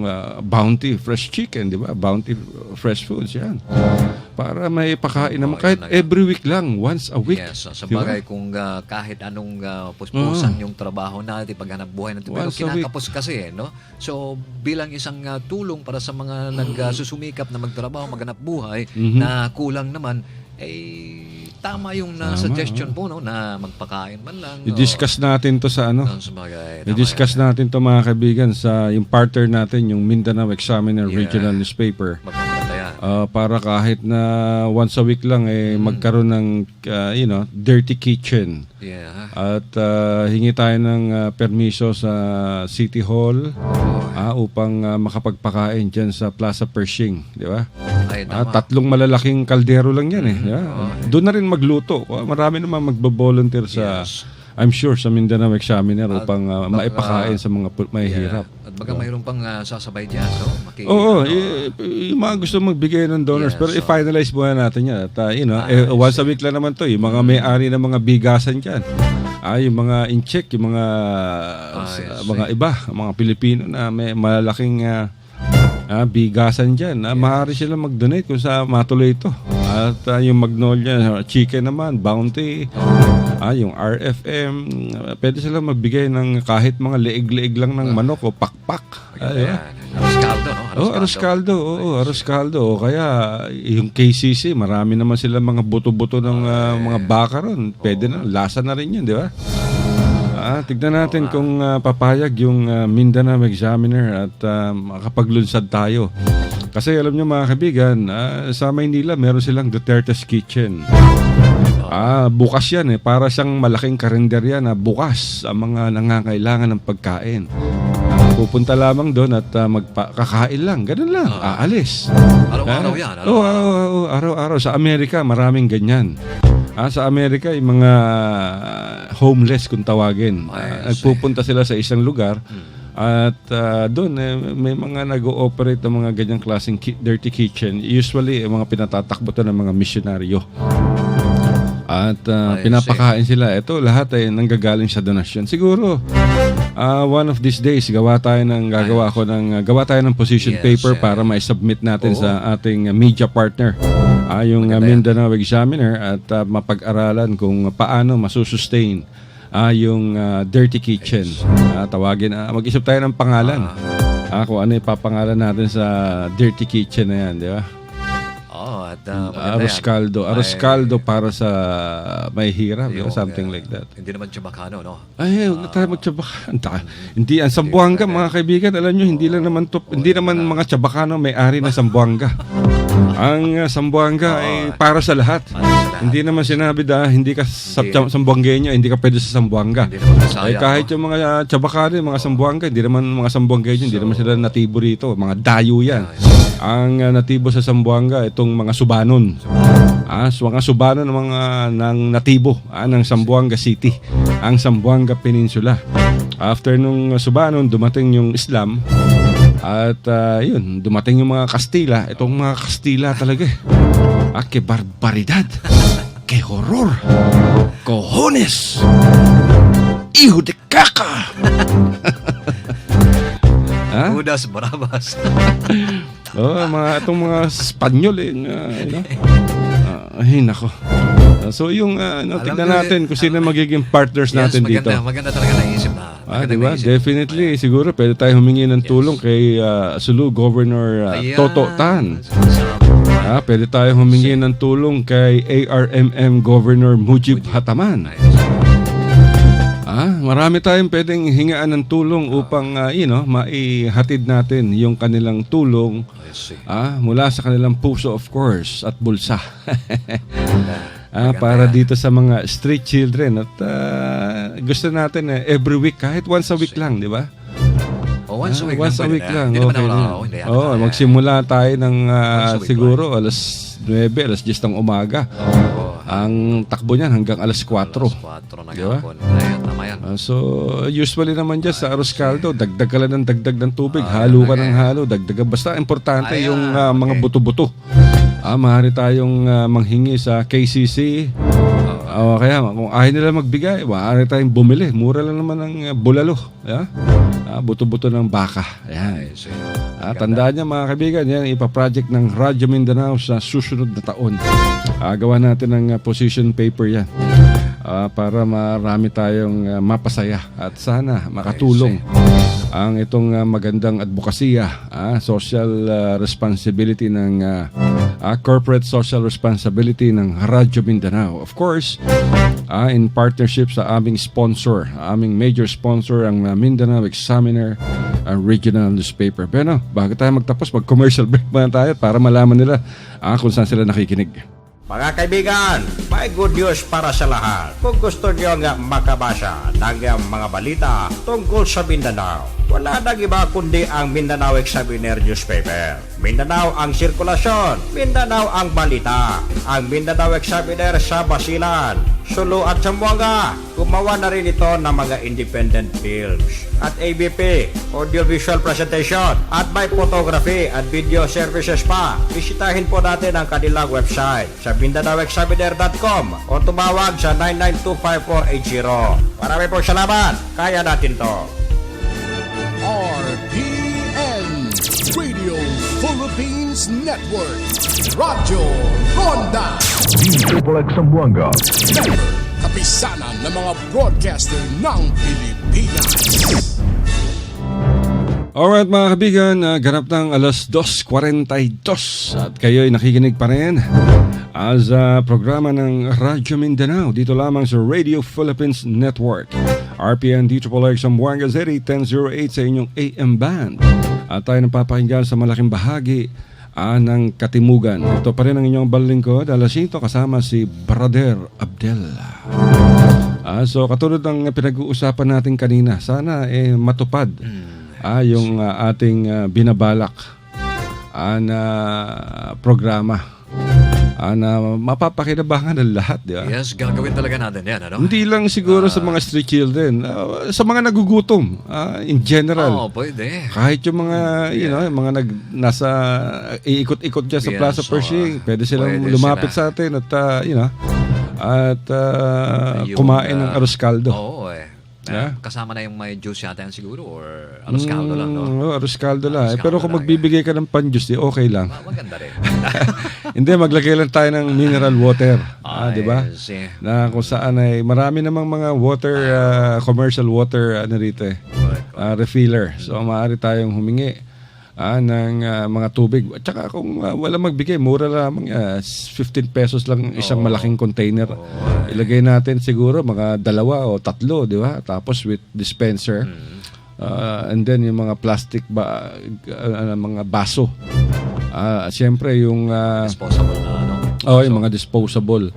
Speaker 2: Bounty Fresh Chicken, di ba? Bounty Fresh Foods, yan. Para may pakain naman kahit every week lang, once a week.
Speaker 3: Yes, sa bagay kung kahit anong puspusan yung trabaho natin, paghanap buhay natin, pero kinakapos kasi, no? So, bilang isang tulong para sa mga nagsusumikap na magtrabaho, maghanap buhay, na kulang naman, tama yung suggestion po, no, na magpakain man lang.
Speaker 2: I-discuss natin to sa i-discuss natin to mga kaibigan sa yung partner natin, yung Mindanao Examiner Regional Newspaper. Para kahit na once a week lang magkaroon ng dirty kitchen. At hingi tayo ng permiso sa City Hall upang makapagpakain dyan sa Plaza Pershing, di ba? 3 malalaking kaldero lang yan Doon na rin magluto. Marami naman magbo-volunteer sa I'm sure sa Mindanao Examiner upang maipakain sa mga mahihirap.
Speaker 3: At baga mayroon pang sasabay dyan, no?
Speaker 2: Yung mga gusto magbigay ng donors, pero i-finalize muna natin yan. At, once a week lang naman to. Yung mga may-ari ng mga bigasan dyan. Yung mga in-check, yung mga iba, mga Pilipino na may malalaking bigasan dyan. Maaari sila mag-donate kung sa matuloy ito. At yung Magnolia Chicken naman, Bounty, yung RFM, pwede sila magbigay ng kahit mga leeg-leeg lang ng manok o pakpak.
Speaker 3: Halos kaldo, no?
Speaker 2: Arroz caldo. Oo, arroz caldo. O kaya yung KCC, marami naman sila mga buto-buto ng mga baka ron. Pwede na, lasa na rin yun, di ba? Tignan natin kung papayag yung Mindanao Examiner at makapaglunsad tayo. Kasi alam nyo mga kaibigan, sa Maynila meron silang Duterte's Kitchen. Bukas yan para siyang malaking karinderya na bukas ang mga nangangailangan ng pagkain. Pupunta lamang doon at magkakain lang, ganun lang, aalis.
Speaker 3: Araw-araw yan.
Speaker 2: Araw-araw. Sa Amerika maraming ganyan. Sa Amerika, yung mga homeless kung tawagin, nagpupunta sila sa isang lugar at doon may mga nag-ooperate ng mga ganyang klaseng dirty kitchen. Usually, mga pinatatakbo to ng mga misyonaryo. At pinapakain sila. Ito, lahat ay nanggagaling sa donasyon. Siguro, one of these days, gawa tayo ng position paper para ma-submit natin sa ating media partner. Yung Mindanao Examiner at mapag-aralan kung paano masusustain yung dirty kitchen. Tawagin, mag-isip tayo ng pangalan. Kung ano ipapangalan natin sa dirty kitchen na yan, di ba? Arroz caldo para sa may hirap, something like that.
Speaker 3: Hindi naman Chabacano, no?
Speaker 2: Huwag na tayo mag-Chabacano. Hindi, ang Zamboanga, mga kaibigan, alam nyo, hindi naman mga Chabacano may-ari ng Zamboanga. Ang Zamboanga ay para sa lahat. Hindi naman sinabi hindi ka Zamboangueño, hindi ka pwede sa Zamboanga. Kahit yung mga Chabacano, mga Zamboanga, hindi naman mga Zamboangueño, hindi naman sila natibo rito. Mga dayo yan. Ang natibo sa Zamboanga, itong mga Subanon. Mga Subanon ng natibo ng Zamboanga City, ang Zamboanga Peninsula. After nung Subanon, dumating yung Islam. At dumating yung mga Kastila. Itong mga Kastila talaga. Que barbaridad. Que horror. Cojones. Hijo de caca.
Speaker 3: Judas Barabas.
Speaker 2: Itong mga Espanyol ay nako. So yung tignan natin kung sino magiging partners natin dito.
Speaker 3: Maganda talaga naisip na.
Speaker 2: Diba? Definitely. Siguro pwede tayo humingi ng tulong kay Sulu Governor Toto Tan. Pwede tayo humingi ng tulong kay ARMM Governor Mujib Hataman. Marami tayong pwedeng hingaan ng tulong upang maihatid natin yung kanilang tulong mula sa kanilang puso, of course, at bulsa. Para dito sa mga street children. At gusto natin every week, kahit once a week lang, di ba?
Speaker 3: Once a week
Speaker 2: lang.
Speaker 3: Hindi
Speaker 2: Okay
Speaker 3: naman
Speaker 2: magsimula tayo ng siguro alas 9, alas 10 ng umaga. Ang takbo niyan hanggang alas 4.
Speaker 3: Alas 4 na gapon. Tama yan.
Speaker 2: So, usually naman dyan sa arroz caldo, dagdag ka lang ng dagdag ng tubig, halo ka ng halo, dagdagan. Basta importante yung mga buto-buto. Maaari tayong manghingi sa KCC. Kaya kung ayaw nila magbigay, maaari tayong bumili. Mura lang naman ang bulalo. Buto-buto ng baka. Ayan. Tandaan niya mga kaibigan, yan ipaproject ng Radyo Mindanao sa susunod na taon. Gawa natin ng position paper yan. Para marami tayong mapasaya at sana makatulong ang itong magandang advokasya, social responsibility ng corporate social responsibility ng Radyo Mindanao. Of course, in partnership sa aming sponsor, aming major sponsor, ang Mindanao Examiner, regional newspaper. Pero bago tayo magtapos, mag-commercial break muna tayo para malaman nila kung saan sila nakikinig.
Speaker 1: Mga kaibigan, may good news para sa lahat. Kung gusto nyo nga makabasa ng mga balita tungkol sa Mindanao, wala nang iba kundi ang Mindanao Examiner newspaper. Mindanao ang sirkulasyon, Mindanao ang balita. Ang Mindanao Examiner sa Basilan, Sulu at Zamboanga. Gumawa na rin ito ng mga independent films at ABP, audiovisual presentation, at may photography at video services pa. Bisitahin po natin ang kanilang website sa MindanaoExaminer.com o tumawag sa 9925480. Marami pong salamat. Kaya natin to.
Speaker 4: RPN Radio Philippines Network Radyo Ronda
Speaker 5: Triple Zamboanga.
Speaker 4: Kapisanan ng mga broadcaster ng Pilipinas.
Speaker 2: Alright mga kaibigan, ganap ng alas 2:42 at kayo ay nakikinig pa rin sa programa ng Radyo Mindanao dito lamang sa Radio Philippines Network. RPN DXXX Zamboanga City 1008 sa inyong AM band. At tayo napapakinggan sa malaking bahagi ng Katimugan. Ito pa rin ang inyong balingkod, alas 5 kasama si Brother Abdel. So katulad ng pinag-uusapan natin kanina, sana matupad yung ating binabalak na programa na mapapakinabangan ng lahat, di ba?
Speaker 3: Yes, gagawin talaga natin yan, ano?
Speaker 2: Hindi lang siguro sa mga street children, sa mga nagugutom in general.
Speaker 3: Oo, pwede.
Speaker 2: Kahit yung mga, yung mga nasa iikot-ikot dyan sa
Speaker 3: Yes,
Speaker 2: Plaza Pershing, pwede silang
Speaker 3: pwede
Speaker 2: lumapit
Speaker 3: sila.
Speaker 2: sa atin at, kumain ng arroz caldo.
Speaker 3: Oo,
Speaker 2: Yeah.
Speaker 3: Kasama na yung may juice yata yan siguro or arroz caldo lang, no?
Speaker 2: Arroz caldo lang.
Speaker 3: Arroz
Speaker 2: Pero
Speaker 3: caldo
Speaker 2: kung
Speaker 3: lang,
Speaker 2: magbibigay ka ng pan-juice, okay lang.
Speaker 3: Maganda rin.
Speaker 2: Hindi, maglagay lang tayo ng mineral water. Di ba?
Speaker 3: Yes, eh.
Speaker 2: Na kung saan ay marami namang mga water, commercial water, rito refiller. So, maaari tayong humingi ng mga tubig. At saka kung wala magbigay, mura lamang 15 pesos lang isang malaking container. Ilagay natin siguro mga 2 o 3, di ba? Tapos with dispenser. And then yung mga plastic mga baso. Siyempre yung
Speaker 3: Disposable na, ano?
Speaker 2: yung mga disposable.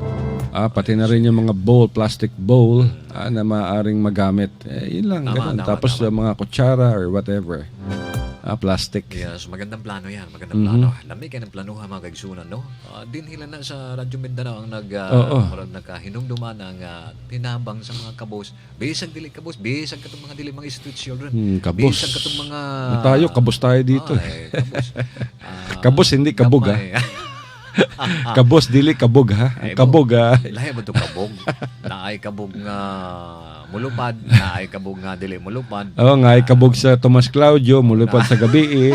Speaker 2: Pati na rin yung mga plastic bowl na maaaring magamit. Yun lang. Ganun. Tapos mga kutsara or whatever. Plastic.
Speaker 3: Yes, magandang plano yan. Magandang plano. Lamig kayo ng planuhan mga kaigsunan, no? Dinhilan na sa Radyo Mindanao ang nagkahinumduman ng tinabang sa mga kabos. Bisag dili kabos, bisag katong mga dili mga street children.
Speaker 2: Kabos.
Speaker 3: Bisag katong mga...
Speaker 2: Kabos tayo dito.
Speaker 3: Kabos.
Speaker 2: Kabos, hindi kabog,
Speaker 3: gamay.
Speaker 2: Kabos, dili kabog, ha? Kabog,
Speaker 3: Lahi ba ito kabog? Naay kabog nga mulupad, naay kabog nga dili mulupad.
Speaker 2: Oo, nga ay kabog sa Tomas Claudio, mulupad sa gabi,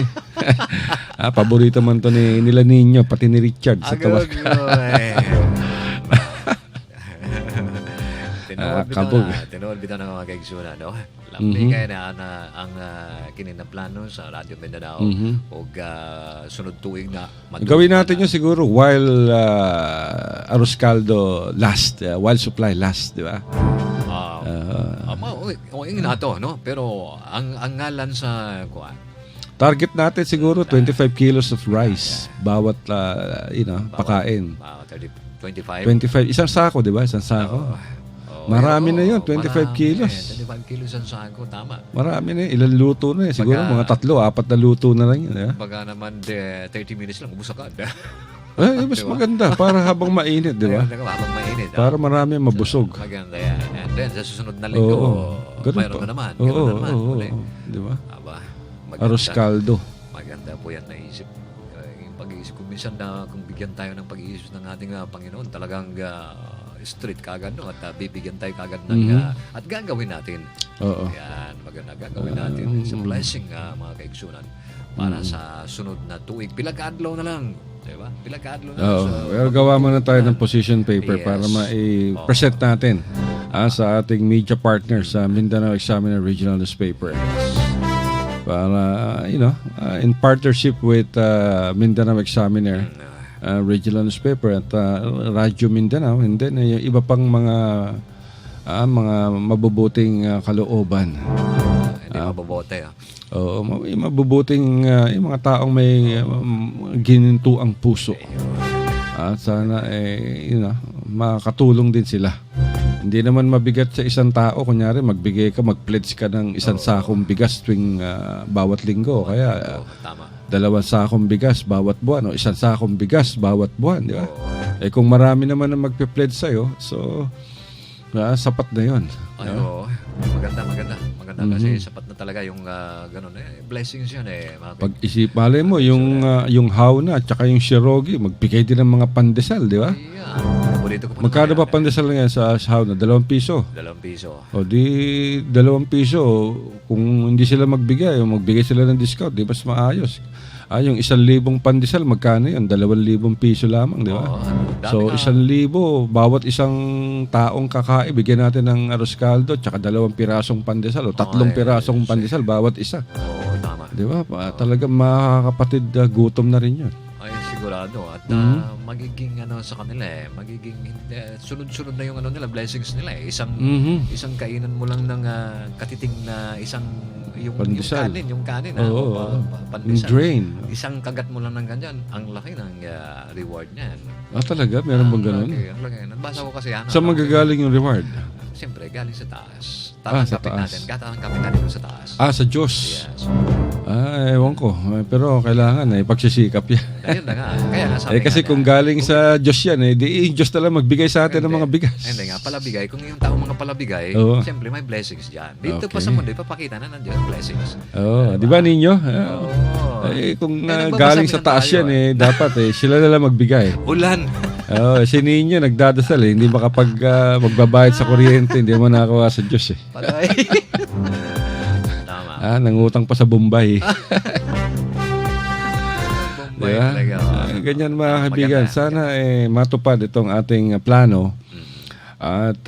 Speaker 2: paborito man to nila Nino, pati ni Richard sa Tomas Claudio.
Speaker 3: Tinood bitaw na mga kaigsunan, no? Lamig kayo na ang kininaplano sa Radyo Mindanao o sunod tuig na
Speaker 2: gawin natin yun siguro while arroz caldo last, while supply last, di ba?
Speaker 3: Ingin na to, no? Pero ang ngalan sa
Speaker 2: target natin siguro 25 kilos of rice bawat pakain.
Speaker 3: 25.
Speaker 2: Isang sako, di ba? Isang sako. Marami na yun, 25 kilos.
Speaker 3: 25 kilos ang sako, tama.
Speaker 2: Marami na yun. Ilan luto na yun? Siguro mga 3, 4 na luto na lang yun.
Speaker 3: Baga naman 30 minutes lang, ubus agad.
Speaker 2: Mas maganda para habang mainit, di ba?
Speaker 3: Habang mainit.
Speaker 2: Para marami mabusog.
Speaker 3: Maganda yan. And then, sa susunod na linggo, mayroon na naman.
Speaker 2: Di ba?
Speaker 3: Maganda.
Speaker 2: Arroz caldo.
Speaker 3: Maganda po yan naisip. Yung pag-iisip, kung minsan na kung bigyan tayo ng pag-iisip ng ating Panginoon, talagang street kagad, no? At bibigyan tayo kagad ng at gagawin natin. Yan, maganda gagawin natin. It's a blessing, mga kaigsunan, para sa sunod na tuig. Pilag-adlaw na lang. Diba? Pilag-adlaw na lang.
Speaker 2: Pero gawa muna tayo ng position paper para ma-present natin sa ating media partner sa Mindanao Examiner Regional Newspaper. Para, in partnership with Mindanao Examiner Regional Newspaper at Radyo Mindanao, and then yung iba pang mga mabubuting kalooban.
Speaker 3: Hindi mababote.
Speaker 2: Mabubuting yung mga taong may ginintuang puso. At sana makakatulong din sila. Hindi naman mabigat sa isang tao, kunyari magbigay ka, mag-pledge ka ng isang sakong bigas tuwing bawat linggo. Kaya
Speaker 3: Tama.
Speaker 2: 2 sakong bigas bawat buwan o 1 sakong bigas bawat buwan, di ba? Kung marami naman ang magpe-pledge sa'yo, so sapat na yun.
Speaker 3: Maganda kasi sapat na talaga yung ganun blessings yan
Speaker 2: Pag-isip, malay mo yung hauna at saka yung shirogi, magbigay din ng mga pandesal, di ba? Magkano ba pandesal ngayon sa hauna? 2 piso.
Speaker 3: 2 piso.
Speaker 2: O di 2 piso, kung hindi sila magbigay sila ng discount, di ba mas maayos? Yung 1,000 pandesal, magkano yun? 2,000 piso lamang, di ba? So, 1,000, bawat isang taong kakain, bigyan natin ng arroz caldo, tsaka 2 pirasong pandesal, o 3 pirasong pandesal, bawat isa.
Speaker 3: Tama.
Speaker 2: Di ba? Talagang mga kapatid, gutom na rin yun.
Speaker 3: Ay, sigurado. At magiging sa kanila magiging sunod-sunod na yung nila, blessings nila Isang isang kainan mo lang ng katiting na yung
Speaker 2: Pandesal.
Speaker 3: yung kanin
Speaker 2: Oo.
Speaker 3: pandesal.
Speaker 2: Drain.
Speaker 3: Isang kagat mo lang ng ganyan, ang laki ng reward niyan.
Speaker 2: Talaga? Meron bang ganun?
Speaker 3: Ang laki. Nabasa ko kasi
Speaker 2: Saan magagaling yung reward?
Speaker 3: Siyempre, galing sa taas.
Speaker 2: Sa
Speaker 3: Tatanggapin
Speaker 2: taas.
Speaker 3: natin. Tatanggapin natin doon sa taas.
Speaker 2: Sa Diyos.
Speaker 3: Yes.
Speaker 2: Ewan ko. Pero kailangan pagsisikap yan.
Speaker 3: Ayun na nga. Kaya nga sabi
Speaker 2: Kasi
Speaker 3: nga
Speaker 2: kung
Speaker 3: niya,
Speaker 2: galing sa Diyos yan, di Diyos talaga magbigay sa atin ng mga bigas.
Speaker 3: Hindi nga, palabigay. Kung yung tao mga palabigay,
Speaker 2: Oo.
Speaker 3: siyempre may blessings dyan. Dito pa
Speaker 2: Okay.
Speaker 3: sa mundo, ipapakita na nandiyan blessings.
Speaker 2: Di ba ninyo?
Speaker 3: Oo.
Speaker 2: Kung
Speaker 3: nagbabasa
Speaker 2: galing
Speaker 3: kami
Speaker 2: sa
Speaker 3: ng
Speaker 2: taas
Speaker 3: tayo,
Speaker 2: yan, dapat sila na lang magbigay.
Speaker 3: Ulan.
Speaker 2: Si Ninyo nagdadasal hindi makapag magbabayad sa kuryente, hindi mo nakakuha sa Diyos
Speaker 3: Patay. Tama.
Speaker 2: Nangutang pa sa Bombay.
Speaker 3: Bombay
Speaker 2: Diba?
Speaker 3: talaga.
Speaker 2: Ganyan mga kaibigan.
Speaker 3: Maganda.
Speaker 2: Sana matupad itong ating plano. At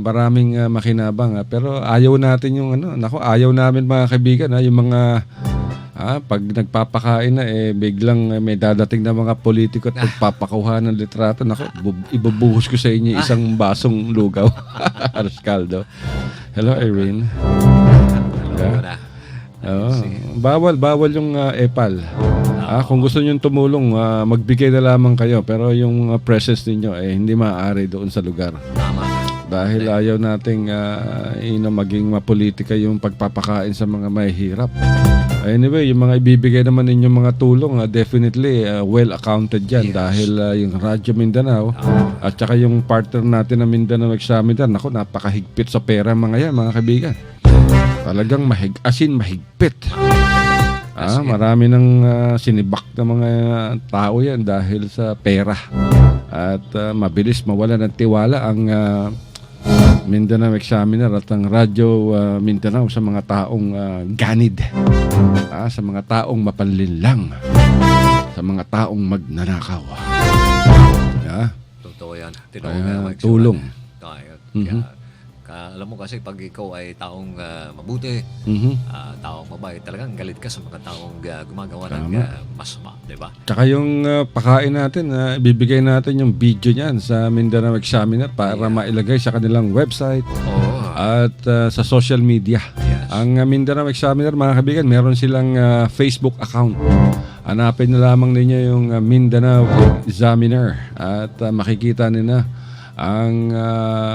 Speaker 2: maraming makinabang. Pero ayaw natin yung ayaw namin mga kaibigan. Yung mga pag nagpapakain na biglang may dadating na mga politiko at magpapakuha ng litrato. Ibubuhos ko sa inyo isang basong lugaw. Aros caldo. Hello, Irene.
Speaker 3: Wala.
Speaker 2: Bawal yung epal. Kung gusto niyo tumulong, magbigay na lamang kayo. Pero yung presence ninyo hindi maaari doon sa lugar.
Speaker 3: Tama.
Speaker 2: Dahil ayaw nating maging mapolitika yung pagpapakain sa mga mahihirap. Anyway, yung mga ibibigay naman ninyong mga tulong, definitely well accounted yan.
Speaker 3: Yes.
Speaker 2: Dahil yung Radyo Mindanao at saka yung partner natin na Mindanao Examiner, napakahigpit sa pera mga yan, mga kaibigan. Talagang mahigpit. Marami ng sinibak na mga tao yan dahil sa pera. At mabilis mawala ng tiwala ang Mindanao Examiner at ang Radyo Mindanao sa mga taong ganid, sa mga taong mapanlinlang, sa mga taong magnanakaw.
Speaker 3: Totoo yan.
Speaker 2: Tulong.
Speaker 3: Alam mo kasi pag ikaw ay taong mabuti, taong mabait, talagang galit ka sa mga taong gumagawa ng masama, di ba?
Speaker 2: Tsaka yung pakain natin, ibibigay natin yung video niyan sa Mindanao Examiner para mailagay sa kanilang website at sa social media.
Speaker 3: Yes.
Speaker 2: Ang Mindanao Examiner, mga kaibigan, meron silang Facebook account. Hanapin na lamang ninyo yung Mindanao Examiner at makikita nila ang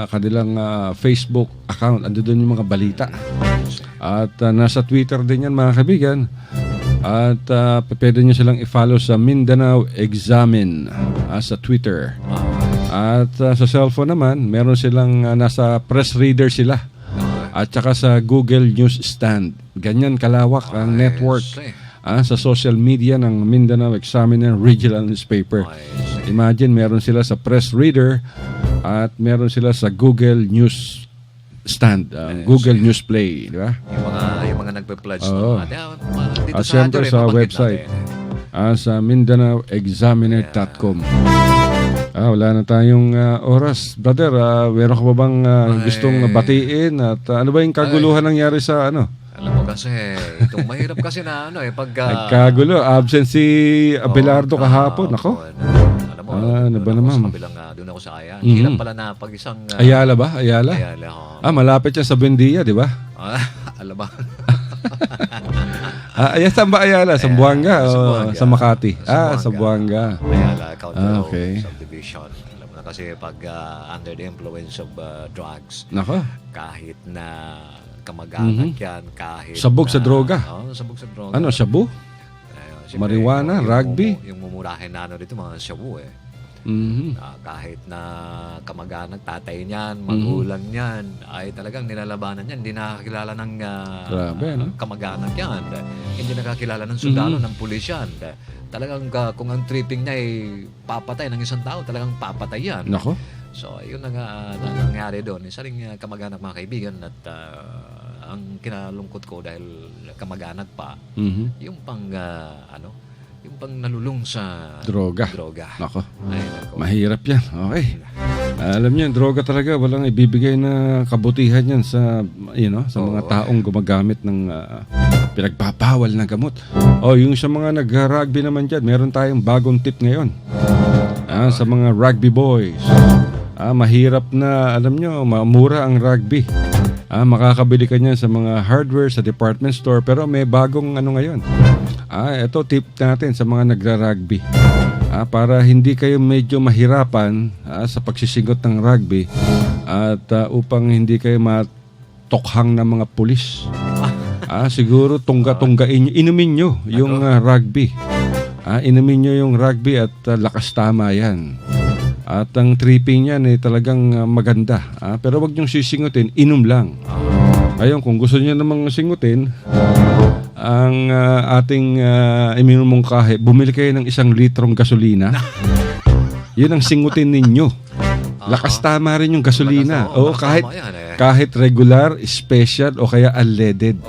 Speaker 2: kanilang Facebook account. Ando doon yung mga balita. At nasa Twitter din yan, mga kaibigan. At pwede nyo silang i-follow sa Mindanao Examine sa Twitter. At sa cellphone naman, meron silang nasa press reader sila. At saka sa Google News Stand. Ganyan kalawak ang network sa social media ng Mindanao Examiner Regional Newspaper. Imagine, meron sila sa press reader at meron sila sa Google News Stand, Google News Play, di ba?
Speaker 3: Yung mga nagpe-pledge dito
Speaker 2: At
Speaker 3: sa
Speaker 2: siyempre
Speaker 3: radyo rin,
Speaker 2: sa
Speaker 3: mabanggit
Speaker 2: website,
Speaker 3: natin.
Speaker 2: sa MindanaoExaminer.com. Wala na tayong oras. Brother, meron ka ba bang gustong batiin? At ano ba yung kaguluhan nangyari sa
Speaker 3: Alam mo kasi, itong mahirap kasi na pag...
Speaker 2: Nagkagulo, absent si Abelardo kahapon. Ako?
Speaker 3: Alam mo,
Speaker 2: ano ba naman?
Speaker 3: Doon ako sa Aya. Hirap pala na pag isang...
Speaker 2: Ayala ba? Ayala? Malapit yan sa Buendia, di ba?
Speaker 3: Alam ba?
Speaker 2: Saan ba Ayala? Sa Buanga o
Speaker 3: Buanga.
Speaker 2: sa Makati? Sa Buanga.
Speaker 3: Ayala, County
Speaker 2: Okay.
Speaker 3: Subdivision. Alam mo na kasi pag under the influence of drugs,
Speaker 2: Nako.
Speaker 3: kahit na kamag-anak yan, kahit
Speaker 2: Sabog sa droga.
Speaker 3: Sabog sa droga.
Speaker 2: Ano, shabu?
Speaker 3: Siyempre,
Speaker 2: Marijuana, rugby?
Speaker 3: Yung mumurahin na dito, mga shabu kahit na kamag-anak, tatay niyan, magulang niyan, ay talagang nilalabanan niyan. Hindi nakakilala ng
Speaker 2: Grabe, no?
Speaker 3: kamag-anak yan. Hindi nakakilala ng sundalo, ng pulis yan. Talagang kung ang tripping niya ay papatay ng isang tao, talagang papatay yan.
Speaker 2: Nako.
Speaker 3: So, yun na nangyari doon. Isa rin kamag-anak, mga kaibigan, at ang kinalungkot ko dahil kamag-anak pa, yung pang yung pang nalulung sa
Speaker 2: Droga.
Speaker 3: Ay,
Speaker 2: Nako.
Speaker 3: nako.
Speaker 2: Mahirap yan. Okay. Alam niyo, droga talaga walang ibibigay na kabutihan yan sa sa mga taong gumagamit ng pinagbabawal na gamot. Yung sa mga nag-rugby naman dyan, meron tayong bagong tip ngayon. Sa mga rugby boys. Mahirap na, alam nyo, mura ang rugby. Makakabili ka niyan sa mga hardware, sa department store, pero may bagong ano ngayon. Ito tip natin sa mga nagra-rugby. Para hindi kayo medyo mahirapan sa pagsisingot ng rugby at upang hindi kayo matokhang ng mga pulis. Siguro tungga-tunggain nyo, inumin nyo yung rugby. Inumin nyo yung rugby at lakas tama yan. At ang tripping yan talagang maganda. Pero wag niyong sisingutin, inom lang. Ayun, kung gusto niyo namang singutin, ang ating iminumong kahe, bumili kayo ng 1 litrong gasolina. Yun ang singutin ninyo. Lakas tama rin yung gasolina. Kahit regular, special o kaya unleaded.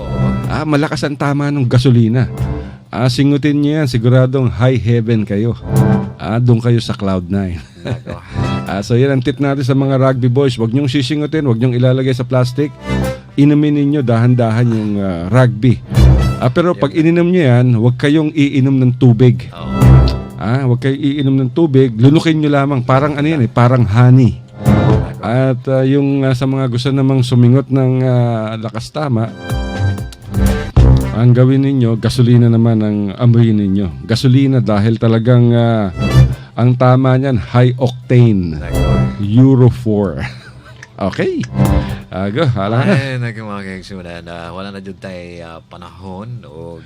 Speaker 2: Malakas ang tama ng gasolina. Singutin niyo yan, siguradong high heaven kayo. Doon kayo sa Cloud9. So yan ang tip natin sa mga rugby boys. Huwag niyong sisingutin, huwag niyong ilalagay sa plastic. Inumin ninyo dahan-dahan yung rugby. Pero pag ininom niyo yan, huwag kayong iinom ng tubig. Huwag kayong iinom ng tubig. Lunukin niyo lamang. Parang ano yan parang honey. At yung sa mga gusto namang sumingot ng lakas tama, ang gawin ninyo, gasolina naman ang amoyin ninyo. Gasolina dahil talagang ang tama niyan, high octane. Euro 4. Okay. Go, hala na.
Speaker 3: Ay, mga kaigsunan, wala na dyan tayo panahon o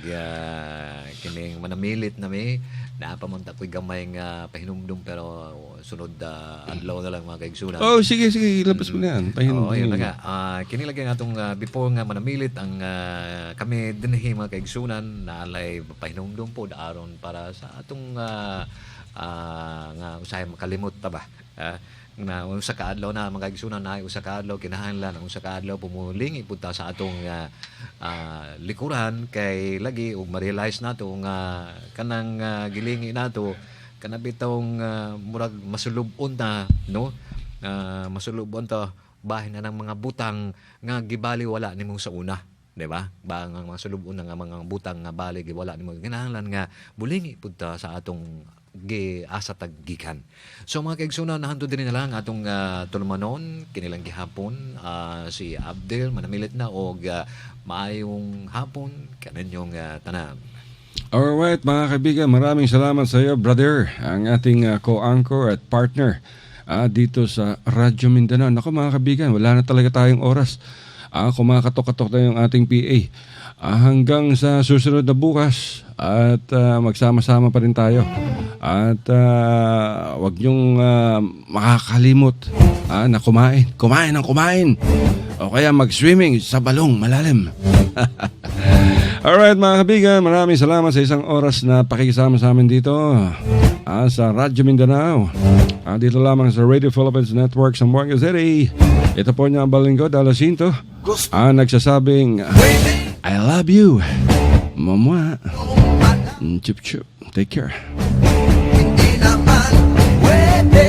Speaker 3: kining manamilit na may napamunta ko'y gamay nga pahinumdum pero sunod adlaw na lang mga kaigsunan.
Speaker 2: Sige, labas mo na yan. Pahinumdum.
Speaker 3: Yun na nga. Kinilagay nga itong before nga manamilit ang kami dinhi mga kaigsunan na alay pahinumdum po daaron para sa atong nga usahay makalimot ta ba. Na usa ka adlaw na mga kaigsunan na usa ka adlaw kinahanglan ang usa ka adlaw pumuling ipunta sa atong likuran kay lagi ug ma-realize nato nga kanang gilingi nato kana bitong murag masulubon ta no masulubon ta bahin na ng mga butang nga gibali wala nimo sa una, di ba? Ba nga masulubon na nga mga butang nga bali giwala nimo kinahanglan nga bulingi punta sa atong asa taggikan. So mga kaigsunan, nahanto din na lang atong tulumanon kinilang gihapon si Abdel manamilit na og maayong hapon kaninyong tanan.
Speaker 2: Alright mga kaibigan, maraming salamat sa iyo brother, ang ating co-anchor at partner dito sa Radyo Mindanao. Naku mga kaibigan, wala na talaga tayong oras. Kumakatok-katok na yung ating PA. Hanggang sa susunod na bukas at magsama-sama pa rin tayo. At wag niyong makakalimot na kumain. Kumain ng kumain. O kaya mag-swimming sa balong malalim. Alright mga kaibigan, maraming salamat sa isang oras na pakikisama sa amin dito sa Radyo Mindanao. Dito lamang sa Radio Philippines Network sa Morgan City. Ito po niya ang balingkod, Alasinto. Nagsasabing, I love you. Mamwa. Chup chup. Take care.
Speaker 6: Hindi naman pwede